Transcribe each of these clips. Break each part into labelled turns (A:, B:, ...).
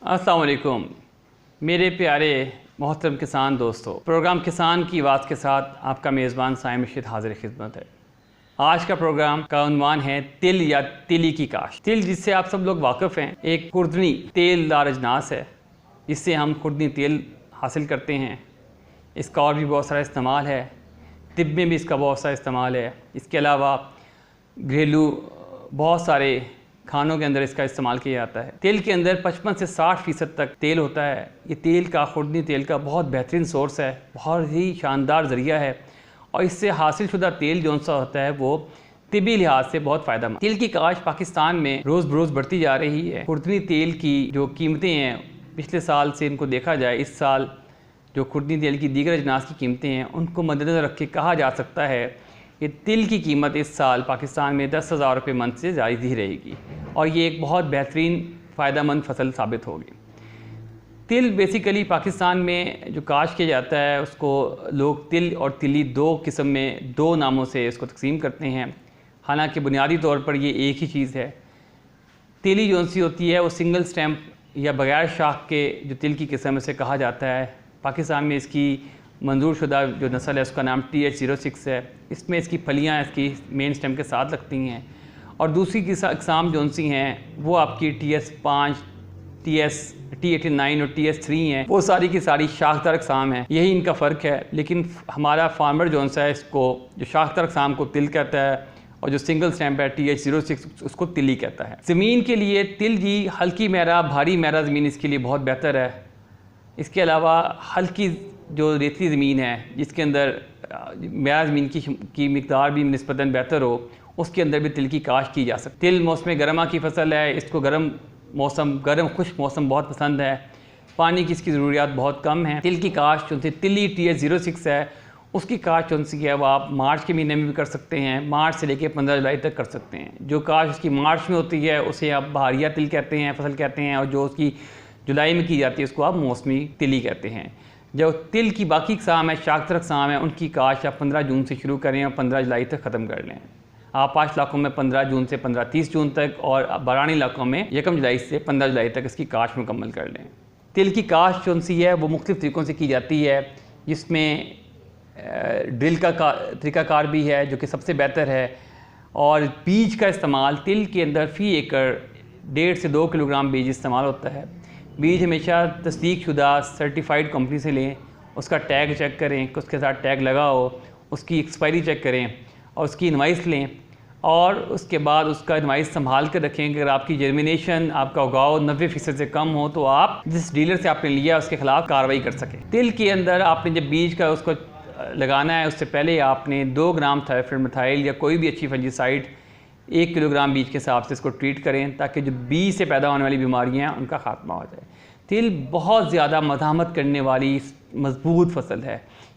A: अस्सलाम वालेकुम मेरे प्यारे मोहतरम किसान दोस्तों, प्रोग्राम किसान की आवाज़ के साथ आपका मेज़बान साइम रशीद हाजिर खिदमत है। आज का प्रोग्राम का उन्वान है तिल या तिली की काश्त। तिल जिससे आप सब लोग वाकिफ़ हैं, एक खुर्दनी तेलदार अजनास है जिससे हम खुर्दनी तेल हासिल करते हैं। इसका और भी बहुत सारा इस्तेमाल है, तिब में भी इसका बहुत सारा इस्तेमाल है। इसके अलावा घरेलू बहुत सारे खानों के अंदर इसका इस्तेमाल किया जाता है। तेल के अंदर 55 से 60% तक तेल होता है। ये तेल का खुर्दनी तेल का बहुत बेहतरीन सोर्स है, बहुत ही शानदार ज़रिया है और इससे हासिल शुदा तेल जो सा होता है वो तिबी लिहाज से बहुत फ़ायदेमंद। तेल की काश्त पाकिस्तान में रोज़ बरोज़ बढ़ती जा रही है। खुर्दनी तेल की जो कीमतें हैं पिछले साल से इनको देखा जाए, इस साल जो खुर्दनी तेल की दीगर अजनास की कीमतें हैं उनको मद्देनज़र रख के कहा जा सकता है कि तिल की कीमत इस साल पाकिस्तान में 10,000 रुपये मन से ज़्यादा ही रहेगी और ये एक बहुत बेहतरीन फ़ायदेमंद फसल साबित होगी। तिल बेसिकली पाकिस्तान में जो काश्त किया जाता है उसको लोग तिल और तिली दो किस्म में, दो नामों से इसको तकसीम करते हैं। हालांकि बुनियादी तौर पर ये एक ही चीज़ है। तिली जो सी होती है वो सिंगल स्टैम्प या बग़ैर शाख के जो तिल की किस्म से कहा जाता है। पाकिस्तान में इसकी मंजूर शुदा जो नस्ल है उसका नाम TH06 है। इसमें इसकी फलियाँ इसकी मेन स्टेम के साथ लगती हैं और दूसरी की अक़साम जो सी हैं वो आपकी TS5, T89 और TS3 हैं। वो सारी की सारी शाखदार अक़साम हैं, यही इनका फ़र्क है। लेकिन हमारा फार्मर जो सा है इसको जो शाखदार अक़साम को तिल कहता है और जो सिंगल स्टैम्प है TH06 उसको तिली कहता है। ज़मीन के लिए तिल जी हल्की मैरा भारी मैरा ज़मीन इसके लिए बहुत बेहतर है। इसके अलावा हल्की जो रेतली ज़मीन है जिसके अंदर मैरा ज़मीन की मिकदार भी निस्बतन बेहतर हो, उसके अंदर भी तिल की काश्त की जा सकती है। तिल मौसम गर्मा की फसल है, इसको गर्म खुश्क मौसम बहुत पसंद है। पानी की इसकी ज़रूरियात बहुत कम है। तिल की काश्त जो तिली TH06 है उसकी काश्त जो सी है वो आप मार्च के महीने में भी कर सकते हैं, मार्च से लेकर 15 जुलाई तक कर सकते हैं। जो काश्त उसकी मार्च में होती है उसे आप बहारिया तिल कहते हैं, फसल कहते हैं, और जो उसकी जुलाई में की जाती है उसको आप मौसमी तिली कहते हैं। जो तिल की बाकी अक़साम है, शाखदार अक़साम है, उनकी काश्त आप 15 जून से शुरू करें और 15 जुलाई तक ख़त्म कर लें। आप 5 इलाकों में 15 जून से 30 जून तक और बारानी इलाकों में 1 जुलाई से 15 जुलाई तक इसकी काश्त मुकम्मल कर लें। तिल की काश्त जो सी है वो मुख्तलिफ़ तरीक़ों से की जाती है, जिसमें ड्रिल का तरीक़ाकार भी है जो कि सबसे बेहतर है। और बीज का इस्तेमाल तिल के अंदर फ़ी एकड़ 1.5 से 2 किलोग्राम बीज इस्तेमाल होता है। बीज हमेशा तस्दीक शुदा सर्टिफाइड कंपनी से लें, उसका टैग चेक करें कि उसके साथ टैग लगा हो, उसकी एक्सपायरी चेक करें और उसकी इनवाइस लें और उसके बाद उसका इनवाइस संभाल कर रखें। अगर आपकी जर्मिनेशन, आपका उगाव 90% से कम हो तो आप जिस डीलर से आपने लिया उसके ख़िलाफ़ कार्रवाई कर सकें। तिल के अंदर आपने जब बीज का उसको लगाना है उससे पहले आपने 2 ग्राम थायोफ्लोरामाइड या कोई भी अच्छी फंजीसाइड 1 किलोग्राम बीज के हिसाब से इसको ट्रीट करें ताकि जो बीज से पैदा होने वाली बीमारियां हैं उनका ख़ात्मा हो जाए। तिल बहुत ज़्यादा मज़ाहमत करने वाली मजबूत फसल है।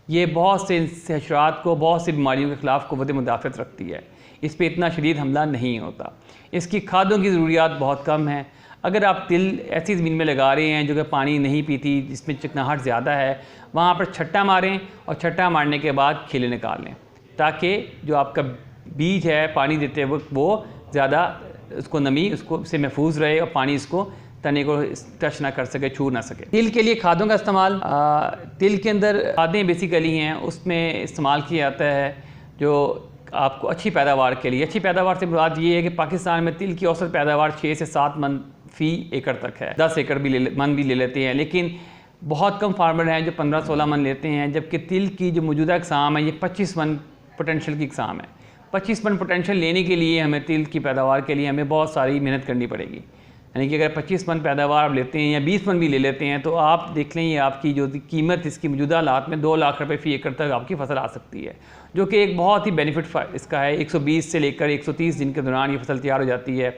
A: ये बहुत से हशरात को, बहुत सी बीमारियों के ख़िलाफ़ क़ुव्वत मुदाफ़अत रखती है। इस पर इतना शदीद हमला नहीं होता। इसकी खादों की ज़रूरियात बहुत कम है। अगर आप तिल ऐसी ज़मीन में लगा रहे हैं जो कि पानी नहीं पीती, जिसमें चिकनाहट ज़्यादा है, वहाँ पर छट्टा मारें और छट्टा मारने के बाद खिले निकाल लें ताकि जो आपका बीज है पानी देते वक्त वो ज़्यादा उसको नमी उसको से महफूज रहे और पानी इसको तने को टच ना कर सके, छू ना सके। तिल के लिए खादों का इस्तेमाल, तिल के अंदर खादें बेसिकली हैं उसमें इस्तेमाल किया जाता है जो आपको अच्छी पैदावार के लिए। अच्छी पैदावार से मुराद ये है कि पाकिस्तान में तिल की औसत पैदावार 6 से 7 मन फ़ी एकड़ तक है। 10 एकड़ भी मन भी ले लेते हैं, लेकिन बहुत कम फार्मर हैं जो 15-16 मन लेते हैं। जबकि तिल की जो मौजूदा अक़साम है ये 25 मन पोटेंशियल की अक़साम है। 25 मन पोटेंशियल लेने के लिए हमें तिल की पैदावार के लिए हमें बहुत सारी मेहनत करनी पड़ेगी। यानी कि अगर 25 मन पैदावार आप लेते हैं या 20 मन भी ले लेते हैं तो आप देख लें ये आपकी जो कीमत इसकी मौजूदा हालात में 2 लाख रुपये फ़ी एकड़ तक आपकी फसल आ सकती है, जो कि एक बहुत ही बेनिफिट इसका है। 120 से लेकर 130 दिन के दौरान ये फसल तैयार हो जाती है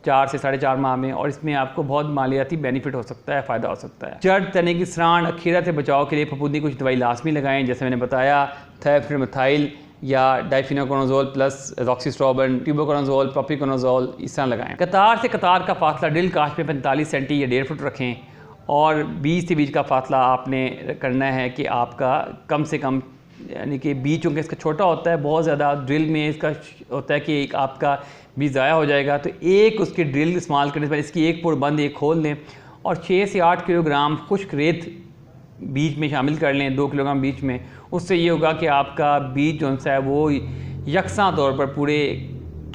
A: 4 से 4.5 माह में, और इसमें आपको बहुत मालियाती बेनिफिट हो सकता है, फ़ायदा हो सकता है। जड़, तने की सरांड, अखीरा से बचाव के लिए फफूंदी कुछ दवाई लाजमी लगाएं, जैसे मैंने बताया थायोफ्लोरामाइड या डाइफिनोकोनाजोल प्लस रॉक्सीस्ट्रोबिन, ट्यूबोकोनाजोल, प्रोपिकोनाजोल इस तरह लगाएं। कतार से कतार का फासला ड्रिल काश्त में 45 सेंटी या 1.5 फुट रखें और बीज से बीज का फासला आपने करना है कि आपका कम से कम, यानी कि बीज चूँकि इसका छोटा होता है, बहुत ज़्यादा ड्रिल में इसका होता है कि एक आपका बीज ज़ाया हो जाएगा, तो एक उसकी ड्रिल इस्तेमाल करने से पहले इसकी एक पुर बंद एक खोल लें और 6 से 8 किलोग्राम खुश्क रेत बीज में शामिल कर लें, 2 किलोग्राम बीज में। उससे ये होगा कि आपका बीज जो है वो यकसा तौर पर पूरे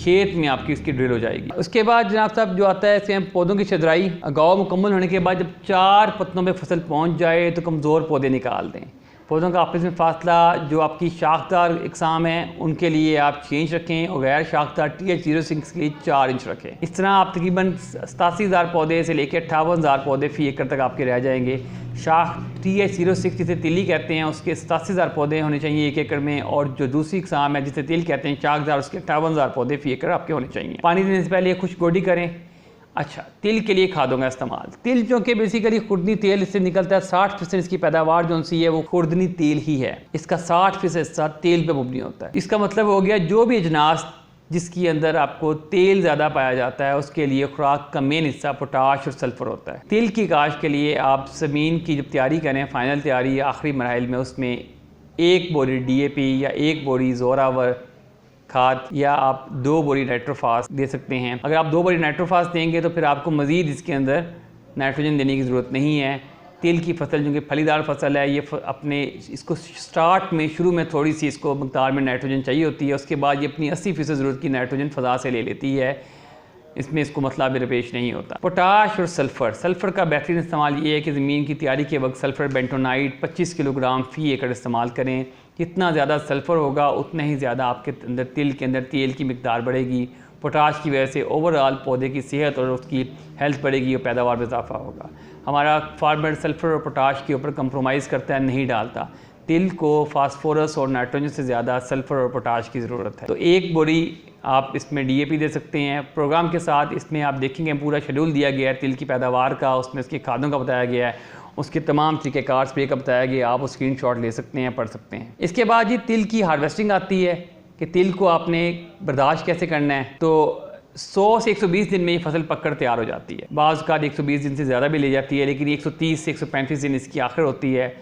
A: खेत में आपकी उसकी ड्रिल हो जाएगी। उसके बाद जनाब साहब जो आता है सेम पौधों की छदराई। अगाव मुकम्मल होने के बाद जब 4 पत्तों पे फसल पहुंच जाए तो कमज़ोर पौधे निकाल दें। पौधों का आपस में फासला जो आपकी शाखदार इकसाम है उनके लिए आप 6 इंच रखें और गैर शाखदार TH06 के लिए 4 इंच रखें। इस तरह आप तकरीबन 87,000 पौधे से लेकर 58,000 पौधे फ़ी एकड़ तक आपके रह जाएंगे। शाख TH06 जिसे तिली कहते हैं उसके 87,000 पौधे होने चाहिए 1 एकड़ में, और जो दूसरी इकसाम है जिसे तिल कहते हैं शाखदार उसके 58,000 पौधे फ़ी एकड़ आपके होने चाहिए। पानी देने से पहले खुश्क गोडी करें। अच्छा, तिल के लिए खादों का इस्तेमाल। तिल जो कि बेसिकली खुर्दनी तेल इससे निकलता है, 60% इसकी पैदावार जो सी है वो खुर्दनी तेल ही है। इसका 60% हिस्सा तेल पे मुबनी होता है। इसका मतलब हो गया जो भी अजनास जिसके अंदर आपको तेल ज़्यादा पाया जाता है उसके लिए खुराक का मेन हिस्सा पोटाश और सल्फर होता है। तिल की काश्त के लिए आप ज़मीन की जब तैयारी करें, फाइनल तैयारी या आखिरी मराइल में, उसमें 1 बोरी DAP या 1 बोरी ज़ोरावर खाद या आप 2 बोरी नाइट्रोफास दे सकते हैं। अगर आप 2 बोरी नाइट्रोफास देंगे तो फिर आपको मज़ीद इसके अंदर नाइट्रोजन देने की ज़रूरत नहीं है। तिल की फसल जो कि फलीदार फसल है, ये अपने इसको स्टार्ट में शुरू में थोड़ी सी इसको मकदार में नाइट्रोजन चाहिए होती है, उसके बाद ये अपनी 80% ज़रूरत की नाइट्रोजन फ़ज़ा से ले लेती है। इसमें इसको मसला दरपेश नहीं होता। पोटाश और सल्फ़र। सल्फ़र का बेहतरीन इस्तेमाल ये है कि ज़मीन की तैयारी के वक्त सल्फ़र बेंटोनाइट 25 किलोग्राम फ़ी एकड़ इस्तेमाल करें। जितना ज़्यादा सल्फ़र होगा उतना ही ज़्यादा आपके अंदर तिल के अंदर तेल की मिकदार बढ़ेगी। पोटाश की वजह से ओवरऑल पौधे की सेहत और उसकी हेल्थ बढ़ेगी और पैदावार में इजाफा होगा। हमारा फार्मर सल्फ़र और पोटाश के ऊपर कंप्रोमाइज़ करता है, नहीं डालता। तिल को फास्फोरस और नाइट्रोजन से ज़्यादा सल्फ़र और पोटाश की ज़रूरत है। तो 1 बोरी आप इसमें DAP दे सकते हैं। प्रोग्राम के साथ इसमें आप देखेंगे पूरा शेड्यूल दिया गया है तिल की पैदावार का, उसमें उसकी खादों का बताया गया है, उसके तमाम तरीक़ेकार स्प्रे का बताया गया, आप उस स्क्रीनशॉट ले सकते हैं, पढ़ सकते हैं। इसके बाद ये तिल की हार्वेस्टिंग आती है कि तिल को आपने बर्दाश्त कैसे करना है। तो 100 से 120 दिन में ये फसल पककर तैयार हो जाती है। बाज़ का 120 दिन से ज़्यादा भी ले जाती है, लेकिन 130 से 135 दिन इसकी आखिर होती है।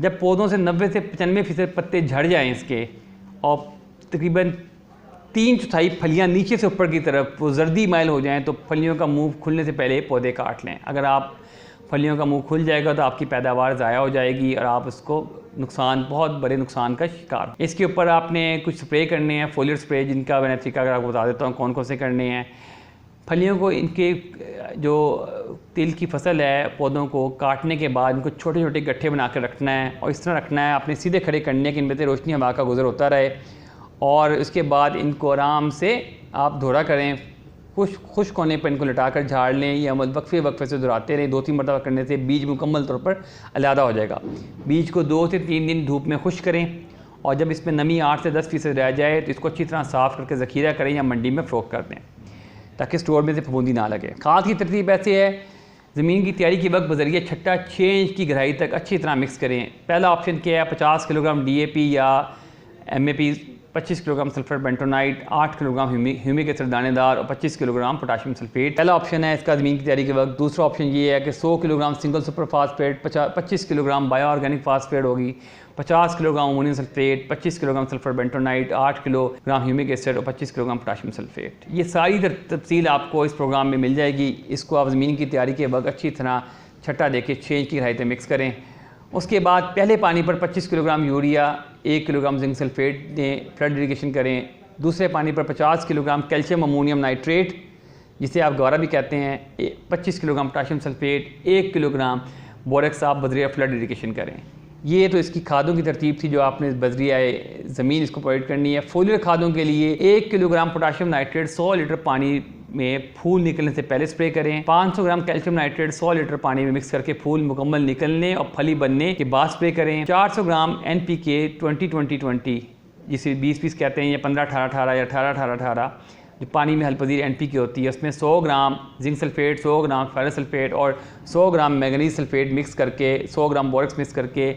A: जब पौधों से 90 से 95% पत्ते झड़ जाएँ इसके और तकरीबन 3/4 फलियाँ नीचे से ऊपर की तरफ वो जर्दी माइल हो जाएँ तो फलियों का मुंह खुलने से पहले पौधे काट लें। अगर आप फलियों का मुंह खुल जाएगा तो आपकी पैदावार ज़ाया हो जाएगी और आप उसको बहुत बड़े नुकसान का शिकार। इसके ऊपर आपने कुछ स्प्रे करने हैं, फोलियर स्प्रे, जिनका मैंने तरीका अगर आपको बता देता हूँ कौन कौन से करने हैं। फलियों को इनके जो तिल की फसल है पौधों को काटने के बाद इनको छोटे छोटे गट्ठे बना कर रखना है और इस तरह रखना है अपने सीधे खड़े करने के, इनमें से रोशनी हवा का गुजर होता रहे। और उसके बाद इनको आराम से आप धोरा करें, खुश्क होने पर इनको लटाकर झाड़ लें। ये अमल वक्फे से दोहराते रहें। 2-3 मरतबा करने से बीज मुकम्मल तौर पर अलहदा हो जाएगा। बीज को 2 से 3 दिन धूप में खुश्क करें और जब इसमें नमी 8 से 10% रह जाए तो इसको अच्छी तरह साफ़ करके ज़ख़ीरा करें या मंडी में फ़रोख्त कर दें ताकि स्टोर में से फफूंदी ना लगे। खाद की तरतीब ऐसे है, ज़मीन की तैयारी के वक्त बजरिया छट्टा 6 इंच की गहराई तक अच्छी तरह मिक्स करें। पहला ऑप्शन क्या है, 50 किलोग्राम DAP या MAP, 25 kilogram sulphur bentonite, 8 kilogram humic acid दानेदार और 25 किलोग्राम पोटाशियम सल्फेट। पहला ऑप्शन है इसका ज़मीन की तैयारी के वक्त। दूसरा ऑप्शन ये है कि 100 kilogram single super phosphate, 25 kilogram bio organic phosphate होगी, 50 kilogram ammonium sulphate, 25 kilogram sulphur bentonite, 8 kilogram humic acid और 25 किलोग्राम पोटाशियम सल्फेट। ये सारी तफसील आपको इस प्रोग्राम में मिल जाएगी। इसको आप ज़मीन की तैयारी के वक्त अच्छी तरह छट्टा देके 6 इंच की गहराई तक मिक्स करें। उसके बाद पहले पानी पर 25 kilogram urea, 1 kilogram zinc sulphate दें, फ्लड इरिगेशन करें। दूसरे पानी पर 50 किलोग्राम कैल्शियम अमोनियम नाइट्रेट, जिसे आप गौरा भी कहते हैं, 25 kilogram potassium sulphate, 1 kilogram borax आप बजरिया फ्लड इरिगेशन करें। ये तो इसकी खादों की तरतीब थी जो आपने बजरिया ज़मीन इसको प्रोवाइड करनी है। फोलियर खादों के लिए 1 किलोग्राम पोटाशियम नाइट्रेट 100 लीटर पानी में फूल निकलने से पहले स्प्रे करें। 500 ग्राम कैल्शियम नाइट्रेट 100 लीटर पानी में मिक्स करके फूल मुकम्मल निकलने और फली बनने के बाद स्प्रे करें। 400 ग्राम NPK 20-20-20 जिसे 20-20 कहते हैं, या 15-18-18 या 18-18-18 जो पानी में हलपजीर NPK होती है, उसमें 100 ग्राम जिंक सल्फेट, 100 ग्राम फेरस सल्फेट और 100 ग्राम मैंगनीज सल्फेट मिक्स करके, 100 ग्राम बोरेक्स मिक्स करके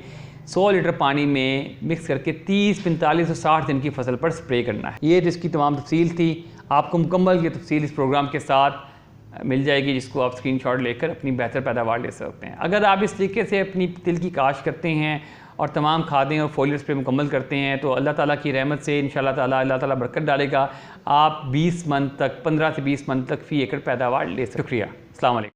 A: 100 लीटर पानी में मिक्स करके 30, 45 और 60 दिन की फसल पर स्प्रे करना है। ये तो इसकी तमाम तफसील थी। आपको मुकम्मल की तफसील इस प्रोग्राम के साथ मिल जाएगी, जिसको आप स्क्रीनशॉट लेकर अपनी बेहतर पैदावार ले सकते हैं। अगर आप इस तरीके से अपनी तिल की काश्त करते हैं और तमाम खादें और फोलियर स्प्रे मुकम्मल करते हैं तो अल्लाह ताला की रहमत से इंशाल्लाह ताला अल्लाह ताला बरकत डालेगा। आप 20 मन तक, 15 से 20 मन तक फ़ी एकड़ पैदावार ले सकते हैं। शुक्रिया। अस्सलाम वालेकुम।